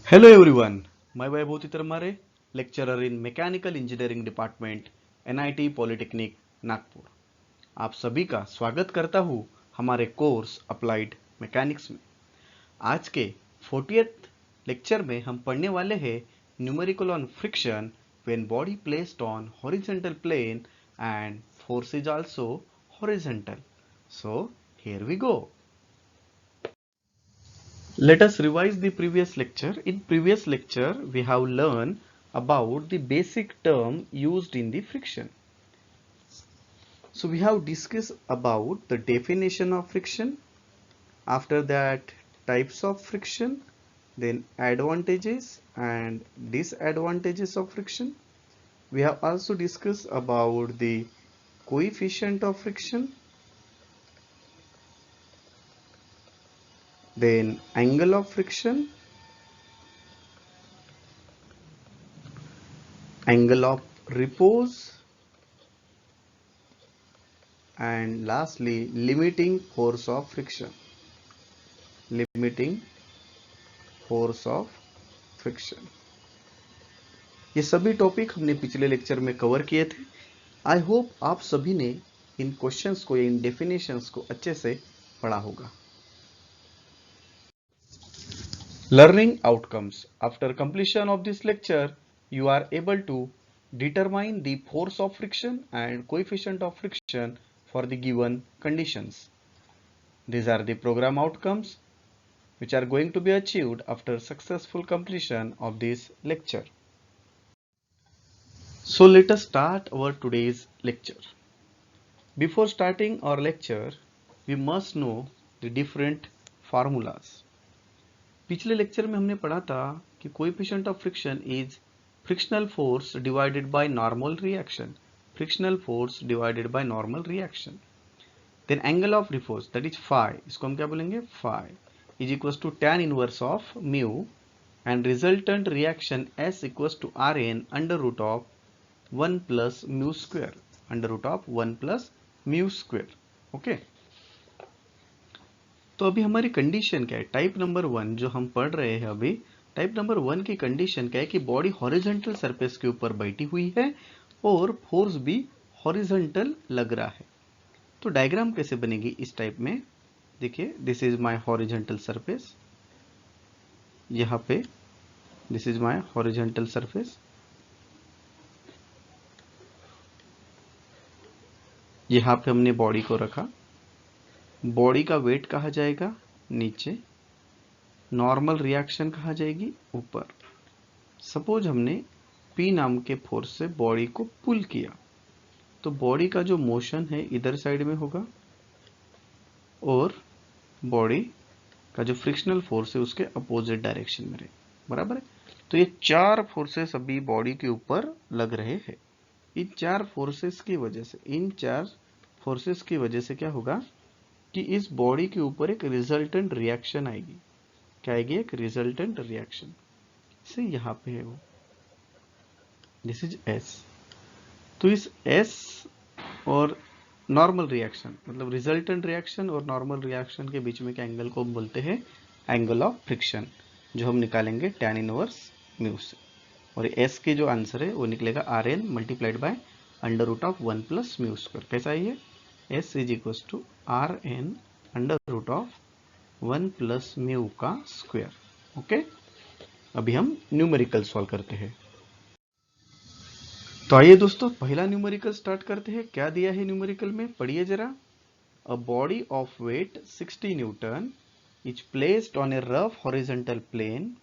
Hello everyone, मैं Vaibhav Titarmare, lecturer in mechanical engineering department NIT polytechnic Nagpur. आप सभी का स्वागत करता हूँ हमारे कोर्स अप्लाइड मैकेनिक्स में। आज के 40th लेक्चर में हम पढ़ने वाले हैं numerical on friction when body placed on horizontal plane and force is also horizontal. So here we go. Let us revise the previous lecture. In previous lecture, we have learned about the basic term used in the friction. So we have discussed about the definition of friction. After that, types of friction, then advantages and disadvantages of friction. We have also discussed about the coefficient of friction, then angle of friction, angle of repose, and lastly limiting force of friction. Limiting force of friction, ये सभी topic हमने पिछले lecture में cover किए थे। I hope आप सभी ने इन क्वेश्चंस को या इन डेफिनेशंस को अच्छे से पढ़ा होगा। Learning outcomes, after completion of this lecture you are able to determine the force of friction and coefficient of friction for the given conditions. These are the program outcomes which are going to be achieved after successful completion of this lecture. So let us start our today's lecture. Before starting our lecture, we must know the different formulas. पिछले lecture में हमने पढ़ा था कि coefficient of friction is frictional force divided by normal reaction. Frictional force divided by normal reaction. Then angle of repose, that is phi, इसको हम क्या बोलेंगे, phi is equals to tan inverse of mu, and resultant reaction S equals to Rn under root of 1 plus mu square, under root of 1 plus mu square. Okay, तो अभी हमारी condition क्या है, type number 1 जो हम पढ़ रहे हैं अभी, टाइप नंबर 1 की कंडीशन क्या है कि बॉडी हॉरिजॉन्टल सरफेस के ऊपर बैठी हुई है और फोर्स भी हॉरिजॉन्टल लग रहा है। तो डायग्राम कैसे बनेगी इस टाइप में, देखिए this is my horizontal surface, यहाँ पे this is my horizontal surface, यहाँ पे हमने बॉडी को रखा, बॉडी का वेट कहा जाएगा नीचे, नॉर्मल रिएक्शन कहा जाएगी ऊपर। सपोज हमने P नाम के फोर्स से बॉडी को पुल किया, तो बॉडी का जो मोशन है इधर साइड में होगा और बॉडी का जो फ्रिक्शनल फोर्स है उसके अपोजिट डायरेक्शन में रहेगा, बराबर है। तो ये चार फोर्सेस अभी बॉडी के ऊपर लग रहे हैं। इन चार फोर्सेस की वजह से, इन चार फोर्सेस की वजह से क्या होगा कि इस बॉडी के ऊपर एक रिजल्टेंट रिएक्शन आएगी। क्या आएगी, एक रिजल्टेंट रिएक्शन, से यहाँ पे है वो, दिस इज S। तो इस S और नॉर्मल रिएक्शन, मतलब रिजल्टेंट रिएक्शन और नॉर्मल रिएक्शन के बीच में के एंगल को बोलते हैं एंगल ऑफ फ्रिक्शन, जो हम निकालेंगे tan इनवर्स म्यू से। और S के जो आंसर है वो निकलेगा Rn multiplied by under root of 1 plus mu square. कैसा है ये, S is equal to Rn under root of 1 plus mu का स्क्वायर। ओके, अभी हम न्यूमेरिकल सॉल्व करते हैं। तो आइए दोस्तों पहला न्यूमेरिकल स्टार्ट करते हैं। क्या दिया है न्यूमेरिकल में, पढ़िए जरा। A body of weight 60 newton is placed on a rough horizontal plane.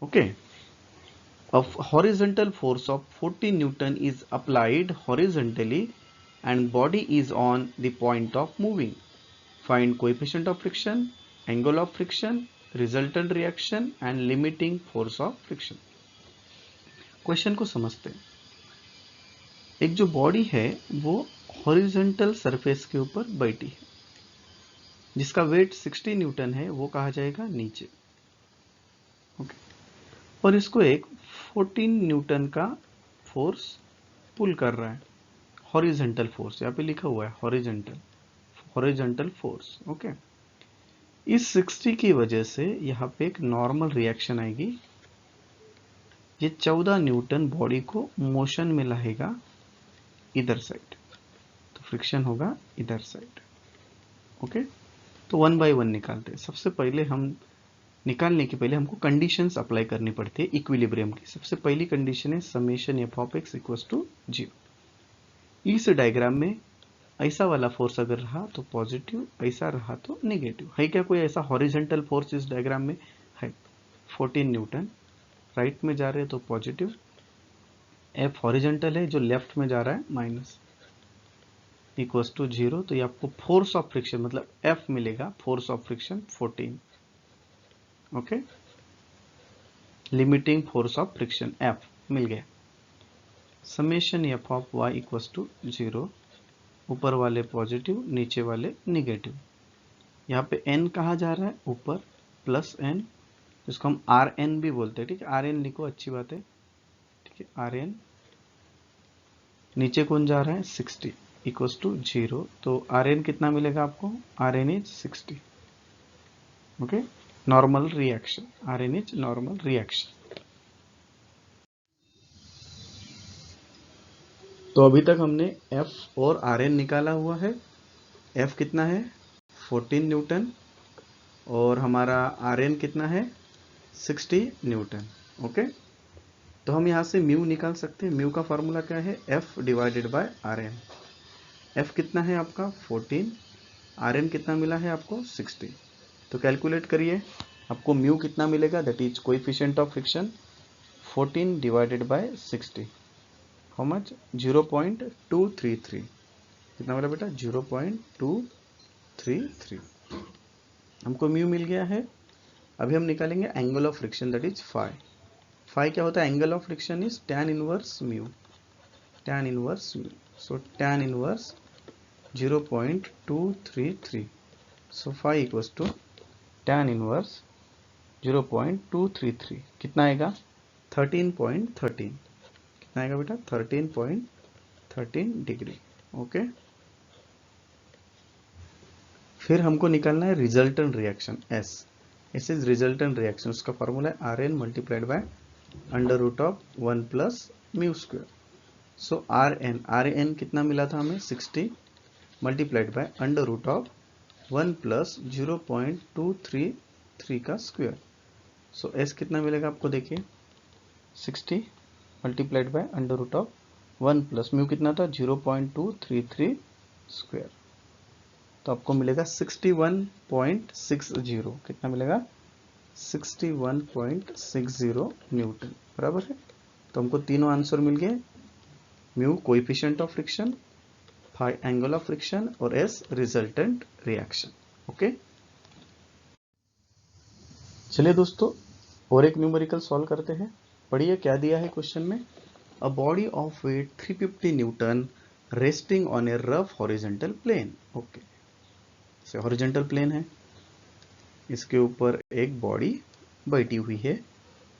Okay, a horizontal force of 40 Newton is applied horizontally and body is on the point of moving. Find coefficient of friction, angle of friction, resultant reaction and limiting force of friction. Question को समझते हैं। एक जो body है वो horizontal surface के ऊपर बैठी है, जिसका वेट 60 न्यूटन है, वो कहा जाएगा नीचे। ओके, और इसको एक 14 न्यूटन का फोर्स पुल कर रहा है, हॉरिजॉन्टल फोर्स यहाँ पे लिखा हुआ है, हॉरिजॉन्टल फोर्स। ओके, इस 60 की वजह से यहाँ पे एक नॉर्मल रिएक्शन आएगी। ये 14 न्यूटन बॉडी को मोशन में लाएगा इधर साइड, तो फ्रिक्शन होगा इधर साइड। ओके, तो वन बाय वन निकालते हैं। सबसे पहले हम निकालने के पहले हमको कंडीशंस अप्लाई करनी पड़ती है इक्विलिब्रियम की। सबसे पहली कंडीशन है summation F of X equals to 0। इस डायग्राम में ऐसा वाला फोर्स अगर रहा तो पॉजिटिव, ऐसा रहा तो नेगेटिव। है क्या कोई ऐसा हॉरिजॉन्टल फोर्स इस डायग्राम में? है 14 न्यूटन। राइट में जा रहे हैं तो पॉजिटिव, एफ हॉरिजॉन्टल है, जो लेफ्ट में जा रहा है माइनस, इक्वल्स टू 0। तो ये आपको फोर्स ऑफ फ्रिक्शन मतलब एफ मिलेगा, force of friction 14। Okay, limiting force of friction f मिल गया। Summation F of Y equals to 0, ऊपर वाले पॉजिटिव, नीचे वाले निगेटिव। यहाँ पे n कहा जा रहा है ऊपर, प्लस n, जिसको हम आर एन भी बोलते हैं। ठीक है, आर एन लिखो, अच्छी बात है। ठीक है, आर एन। नीचे कौन जा रहा है? 60 इक्वल्स टू 0। तो आर एन कितना मिलेगा आपको? R N is 60। Okay, normal reaction, R N is normal reaction. तो अभी तक हमने एफ और आर एन निकाला हुआ है। एफ कितना है? 14 न्यूटन, और हमारा आर एन कितना है? 60 न्यूटन। ओके, तो हम यहाँ से म्यू निकाल सकते हैं। म्यू का फॉर्मूला क्या है? F divided by R N. F कितना है आपका? 14, आर एन कितना मिला है आपको? 60। तो कैलकुलेट करिए, आपको म्यू कितना मिलेगा? That is coefficient of friction 14 divided by 60। How much? 0.233। कितना मिला बेटा? 0.233। हमको म्यू मिल गया है। अभी हम निकालेंगे angle of friction, that is phi. Phi क्या होता है? Angle of friction is tan inverse mu, tan inverse mu. So tan inverse 0.233। So phi equals to tan inverse 0.233। कितना आएगा? 13.13। कितना आएगा बेटा? 13.13 डिग्री। ओके, फिर हमको निकालना है resultant reaction S. S is resultant reaction, उसका फॉर्मूला है R N multiplied by under root of 1 plus mu square. So R N कितना मिला था हमें? 60 multiplied by under root of 1 plus 0.233 का स्क्वायर। सो एस कितना मिलेगा आपको? देखिए 60 multiplied by under root of 1 plus mu कितना था? 0.233 स्क्वायर। तो आपको मिलेगा 61.60। कितना मिलेगा? 61.60 न्यूटन, बराबर है। तो हमको तीनों आंसर मिल गए। Mu coefficient of friction, phi angle of friction, और एस रिजल्टेंट रिएक्शन। ओके, चलिए दोस्तों और एक न्यूमेरिकल सॉल्व करते हैं। पढ़िए क्या दिया है क्वेश्चन में। A body of weight 350 newton resting on a rough horizontal plane. Okay, से हॉरिजॉन्टल प्लेन है, इसके ऊपर एक बॉडी बैठी हुई है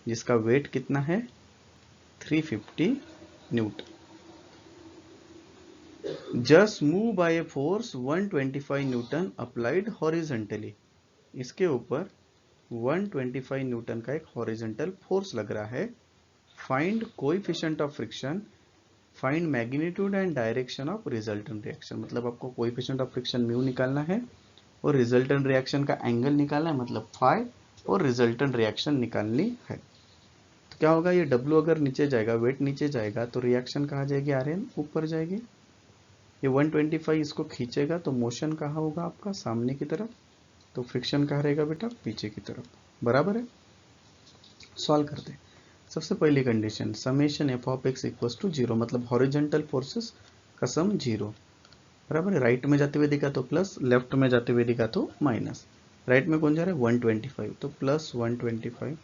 जिसका वेट कितना है? 350 Newton. Just move by a force 125 Newton applied horizontally. इसके ऊपर 125 न्यूटन का एक हॉरिजॉन्टल फोर्स लग रहा है। Find coefficient of friction, find magnitude and direction of resultant reaction. मतलब आपको कोएफिशिएंट ऑफ फ्रिक्शन म्यू निकालना है और रिजल्टेंट रिएक्शन का एंगल निकालना है, मतलब फाई, और रिजल्टेंट रिएक्शन निकालनी है। तो क्या होगा? ये W अगर नीचे जाएगा, वेट नीचे जाएगा, तो रिएक्शन कहाँ जाएगी? Rn ऊपर जाएगी। ये 125 इसको खींचेगा तो मोशन कहाँ होगा आपका? सामने की तरफ। तो फ्रिक्शन कहाँ रहेगा बेटा? पीछे की तरफ, बराबर है। सॉल्व करते हैं। सबसे पहली condition summation F of X equals to 0, मतलब हॉरिजॉन्टल फोर्सेस का सम 0, बराबर है। राइट में जाते हुए दिखा तो प्लस, लेफ्ट में जाते हुए दिखा तो माइनस। राइट में कौन जा रहा है? 125, तो प्लस 125।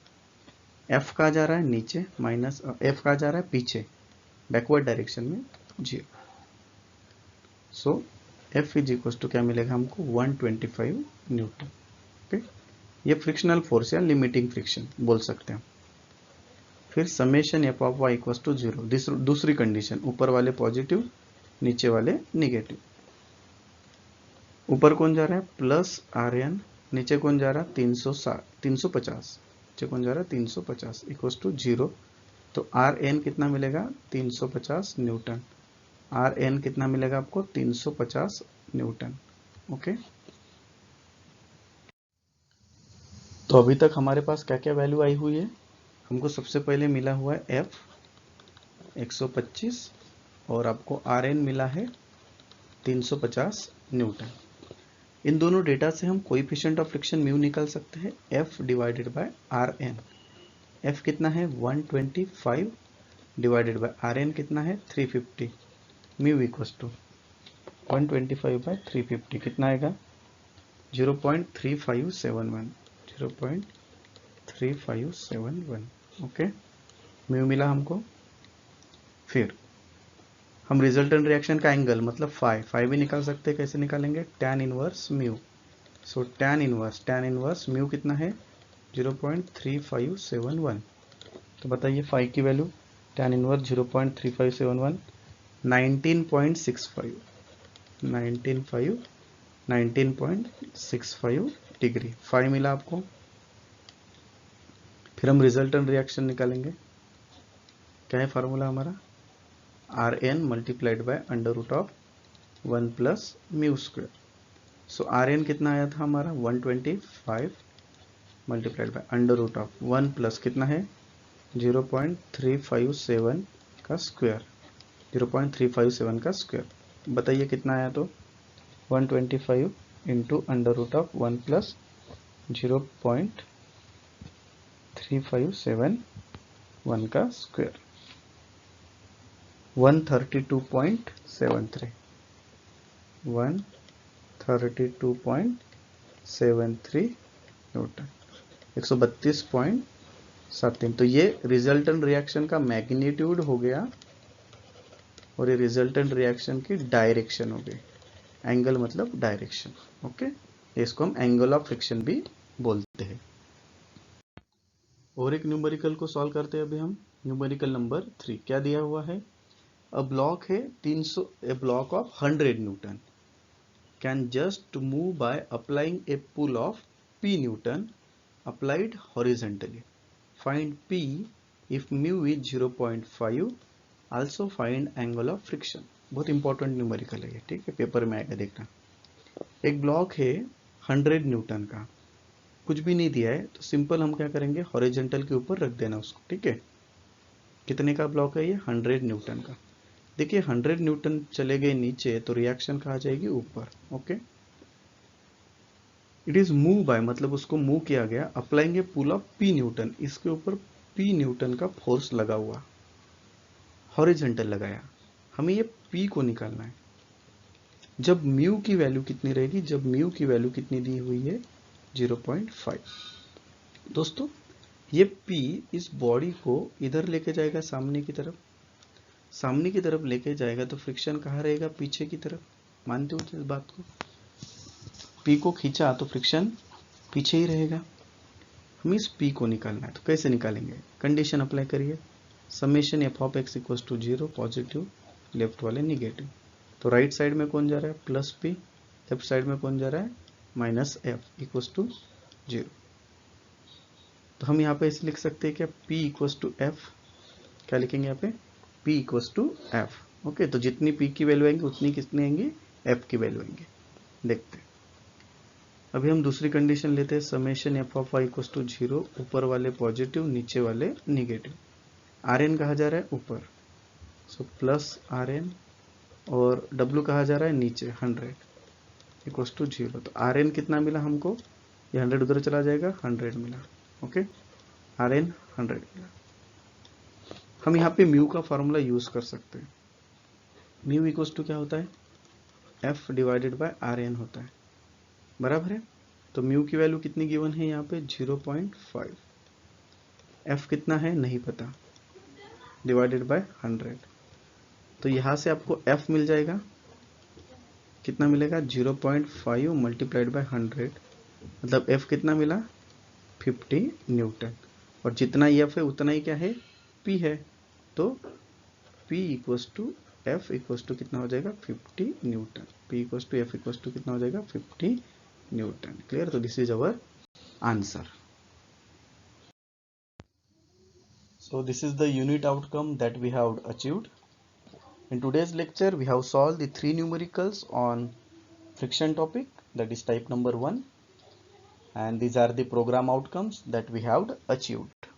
एफ कहाँ जा रहा है? नीचे, माइनस एफ कहाँ जा रहा है? पीछे, बैकवर्ड डायरेक्शन में 0। So F is equal to क्या मिलेगा हमको? 125 न्यूटन। ओके, ये फ्रिक्शनल फोर्स या लिमिटिंग फ्रिक्शन बोल सकते हैं। फिर summation F of Y equal to 0, दूसरी कंडीशन, ऊपर वाले पॉजिटिव, नीचे वाले निगेटिव। ऊपर कौन जा रहा है? प्लस आर एन नीचे कौन जा रहा 360 350, नीचे कौन जा रहा 350 इक्वल्स टू 0। तो आर एन कितना मिलेगा 350 न्यूटन। आर एन कितना मिलेगा आपको 350 न्यूटन। ओके, तो अभी तक हमारे पास क्या क्या वैल्यू आई हुई है। हमको सबसे पहले मिला हुआ है एफ 125 और आपको आर एन मिला है 350 न्यूटन। इन दोनों डेटा से हम कोएफिशिएंट ऑफ फ्रिक्शन म्यू निकाल सकते हैं, F divided by R N. F कितना है 125 डिवाइडेड बाय आर एन कितना है 350। म्यू इक्वल्स टू 125 बाय 350 कितना आएगा 0.3571, 0.3571। ओके, म्यू मिला हमको। फिर हम रिजल्टेंट रिएक्शन का एंगल मतलब फाई भी निकाल सकते हैं। कैसे निकालेंगे, tan inverse mu. So tan inverse mu कितना है 0.3571। तो बताइए फाई की value, tan inverse 0.3571 19.65 19.65 degree phi मिला आपको। फिर हम रिजल्टेंट रिएक्शन निकालेंगे। क्या है फार्मूला हमारा, R N multiplied by under root of 1 plus mu square. So R N कितना आया था हमारा 125 multiplied by under root of 1 plus कितना है 0.357 का स्क्वायर, 0.357 का स्क्वायर। बताइए कितना आया, तो 125 into under root of 1 plus 0.3571 का स्क्वायर 132.73 132.73 न्यूटन, 132.73। तो ये रिजल्टेंट रिएक्शन का मैग्नीट्यूड हो गया और ये रिजल्टेंट रिएक्शन की डायरेक्शन हो गई। एंगल मतलब डायरेक्शन। ओके, इसको हम एंगल ऑफ फ्रिक्शन भी बोलते हैं। और एक न्यूमेरिकल को सॉल्व करते हैं अभी हम। न्यूमेरिकल नंबर 3 क्या दिया हुआ है, अ ब्लॉक है 300, a block of 100 newton can just move by applying a pull of P Newton applied horizontally. Find P if mu is 0.5. Also find angle of friction. बहुत इंपॉर्टेंट न्यूमेरिकल है ये, ठीक है, पेपर में आएगा देखना। एक ब्लॉक है 100 न्यूटन का, कुछ भी नहीं दिया है तो सिंपल हम क्या करेंगे हॉरिजॉन्टल के ऊपर रख देना उसको, ठीक है। कितने का ब्लॉक है ये 100 न्यूटन का। देखिए 100 न्यूटन चले गए नीचे तो रिएक्शन कहाँ जाएगी ऊपर। Okay, it is move by मतलब उसको मूव किया गया, applying a pull of P newton, इसके ऊपर पी न्यूटन का फोर्स लगा हुआ, हॉरिजॉन्टल लगाया। हमें ये पी को निकालना है। जब म्यू की वैल्यू कितनी रहेगी, जब म्यू की वैल्यू कितनी दी हुई है 0.5। दोस्तों ये पी इस बॉडी को इधर लेके जाएगा सामने की तरफ, सामने की तरफ लेके जाएगा तो फ्रिक्शन कहाँ रहेगा पीछे की तरफ। मानते हो इस बात को, पी को खींचा तो फ्रिक्शन पीछे ही रहेगा। हमें इस पी को निकालना है, तो कैसे निकालेंगे, कंडीशन अप्लाई करिए, summation F of X equals to 0, positive left वाले निगेटिव। तो राइट साइड में कौन जा रहा है प्लस पी, लेफ्ट साइड में कौन जा रहा है माइनस एफ इक्वल्स टू 0। तो हम यहाँ पे इसे लिख सकते हैं क्या पी इक्वल्स टू एफ, क्या लिखेंगे यहाँ पे P equals to F. Okay, तो जितनी पी की वैल्यू आएंगी उतनी कितनी आएंगी एफ की वैल्यू आएंगी। देखते हैं, अभी हम दूसरी कंडीशन लेते हैं, summation F of Y equals to 0, ऊपर वाले पॉजिटिव नीचे वाले निगेटिव। आर एन कहा जा रहा है ऊपर, सो प्लस आर एन, और डब्ल्यू कहा जा रहा है नीचे 100 इक्वल्स टू 0। तो आर एन कितना मिला हमको, ये 100 उधर चला जाएगा 100 मिला। ओके, आर एन 100 मिला। हम यहाँ पे म्यू का फॉर्मूला यूज कर सकते हैं। म्यू इक्वल्स टू क्या होता है F divided by R N होता है, बराबर है। तो म्यू की वैल्यू कितनी गिवन है यहाँ पे 0.5, एफ कितना है नहीं पता, डिवाइडेड बाय 100। तो यहाँ से आपको एफ मिल जाएगा, कितना मिलेगा 0.5 मल्टीप्लाइड बाय 100, मतलब एफ कितना मिला 50 न्यूटन। और जितना एफ है उतना ही क्या है पी है, तो P equals to F equals to कितना हो जाएगा 50 newton. P equals to F equals to कितना हो जाएगा 50 न्यूटन। क्लियर? तो this is our answer. So this is the unit outcome that we have achieved. In today's lecture, we have solved the 3 numericals on friction topic, that is type number 1, and these are the program outcomes that we have achieved.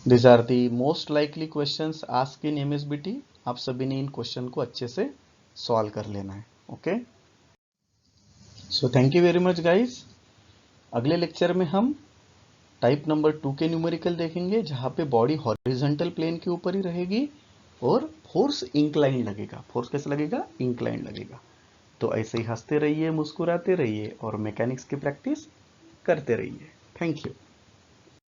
These are the most likely questions asked in MSBT. आप सभी ने इन question को अच्छे से solve कर लेना है. Okay, so thank you very much guys. अगले लेक्चर में हम टाइप नंबर 2 के न्यूमेरिकल देखेंगे, जहां पे बॉडी हॉरिजॉन्टल प्लेन के ऊपर ही रहेगी और फोर्स इंक्लाइन लगेगा. फोर्स कैसे लगेगा? इंक्लाइन लगेगा. तो ऐसे ही हंसते रहिए, मुस्कुराते रहिए और मैकेनिक्स की प्रैक्टिस करते रहिए. Thank you.